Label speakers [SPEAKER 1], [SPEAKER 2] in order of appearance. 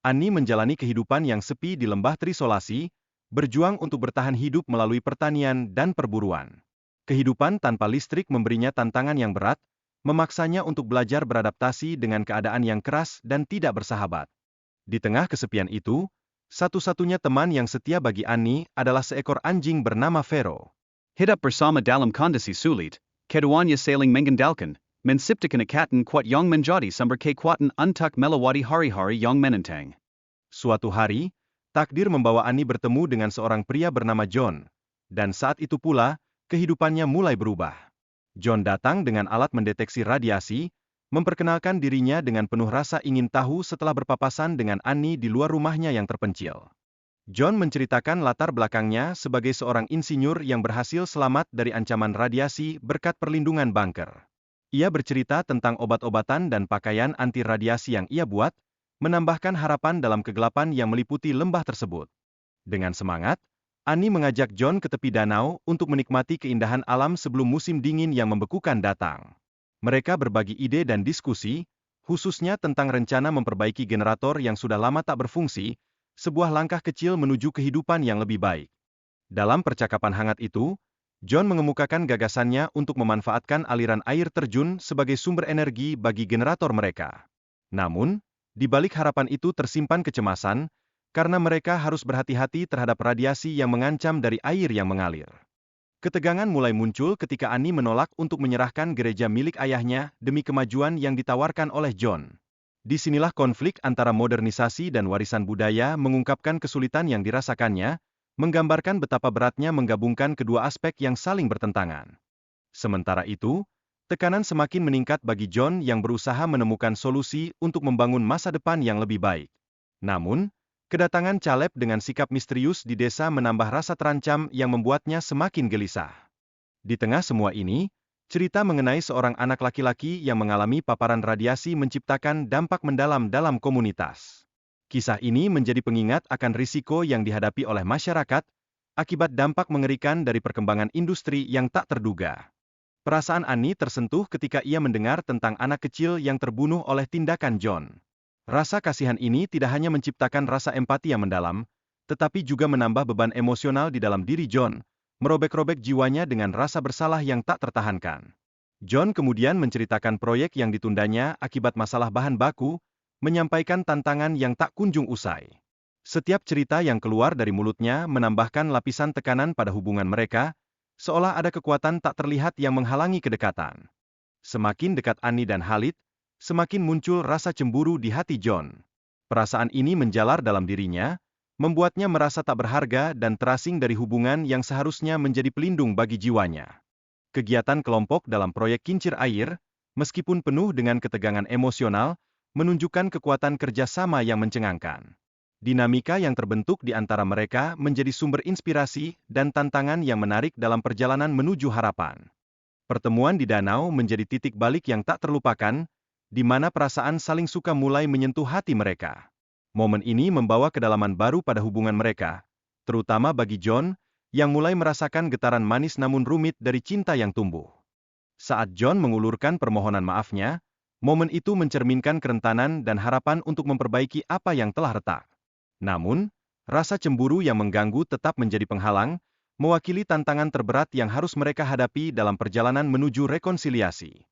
[SPEAKER 1] Annie menjalani kehidupan yang sepi di lembah terisolasi, berjuang untuk bertahan hidup melalui pertanian dan perburuan. Kehidupan tanpa listrik memberinya tantangan yang berat, memaksanya untuk belajar beradaptasi dengan keadaan yang keras dan tidak bersahabat. Di tengah kesepian itu, satu-satunya teman yang setia bagi Annie adalah seekor anjing bernama Vero.
[SPEAKER 2] Hidup bersama dalam kondisi sulit, keduanya saling mengandalkan, menciptakan ikatan kuat yang menjadi sumber kekuatan untuk melewati hari-hari yang menantang.
[SPEAKER 1] Suatu hari, takdir membawa Annie bertemu dengan seorang pria bernama John, dan saat itu pula, kehidupannya mulai berubah. John datang dengan alat mendeteksi radiasi, memperkenalkan dirinya dengan penuh rasa ingin tahu setelah berpapasan dengan Annie di luar rumahnya yang terpencil. John menceritakan latar belakangnya sebagai seorang insinyur yang berhasil selamat dari ancaman radiasi berkat perlindungan bunker. Ia bercerita tentang obat-obatan dan pakaian anti radiasi yang ia buat, menambahkan harapan dalam kegelapan yang meliputi lembah tersebut. Dengan semangat, Annie mengajak John ke tepi danau untuk menikmati keindahan alam sebelum musim dingin yang membekukan datang. Mereka berbagi ide dan diskusi, khususnya tentang rencana memperbaiki generator yang sudah lama tak berfungsi, sebuah langkah kecil menuju kehidupan yang lebih baik. Dalam percakapan hangat itu, John mengemukakan gagasannya untuk memanfaatkan aliran air terjun sebagai sumber energi bagi generator mereka. Namun, di balik harapan itu tersimpan kecemasan, karena mereka harus berhati-hati terhadap radiasi yang mengancam dari air yang mengalir. Ketegangan mulai muncul ketika Annie menolak untuk menyerahkan gereja milik ayahnya demi kemajuan yang ditawarkan oleh John. Disinilah konflik antara modernisasi dan warisan budaya mengungkapkan kesulitan yang dirasakannya, menggambarkan betapa beratnya menggabungkan kedua aspek yang saling bertentangan. Sementara itu, tekanan semakin meningkat bagi John yang berusaha menemukan solusi untuk membangun masa depan yang lebih baik. Namun, kedatangan Caleb dengan sikap misterius di desa menambah rasa terancam yang membuatnya semakin gelisah. Di tengah semua ini, cerita mengenai seorang anak laki-laki yang mengalami paparan radiasi menciptakan dampak mendalam dalam komunitas. Kisah ini menjadi pengingat akan risiko yang dihadapi oleh masyarakat, akibat dampak mengerikan dari perkembangan industri yang tak terduga. Perasaan Annie tersentuh ketika ia mendengar tentang anak kecil yang terbunuh oleh tindakan John. Rasa kasihan ini tidak hanya menciptakan rasa empati yang mendalam, tetapi juga menambah beban emosional di dalam diri John, merobek-robek jiwanya dengan rasa bersalah yang tak tertahankan. John kemudian menceritakan proyek yang ditundanya akibat masalah bahan baku, menyampaikan tantangan yang tak kunjung usai. Setiap cerita yang keluar dari mulutnya menambahkan lapisan tekanan pada hubungan mereka, seolah ada kekuatan tak terlihat yang menghalangi kedekatan. Semakin dekat Annie dan Khalid, semakin muncul rasa cemburu di hati John. Perasaan ini menjalar dalam dirinya, membuatnya merasa tak berharga dan terasing dari hubungan yang seharusnya menjadi pelindung bagi jiwanya. Kegiatan kelompok dalam proyek kincir air, meskipun penuh dengan ketegangan emosional, menunjukkan kekuatan kerjasama yang mencengangkan. Dinamika yang terbentuk di antara mereka menjadi sumber inspirasi dan tantangan yang menarik dalam perjalanan menuju harapan. Pertemuan di danau menjadi titik balik yang tak terlupakan, di mana perasaan saling suka mulai menyentuh hati mereka. Momen ini membawa kedalaman baru pada hubungan mereka, terutama bagi John, yang mulai merasakan getaran manis namun rumit dari cinta yang tumbuh. Saat John mengulurkan permohonan maafnya, momen itu mencerminkan kerentanan dan harapan untuk memperbaiki apa yang telah retak. Namun, rasa cemburu yang mengganggu tetap menjadi penghalang, mewakili tantangan terberat yang harus mereka hadapi dalam perjalanan menuju rekonsiliasi.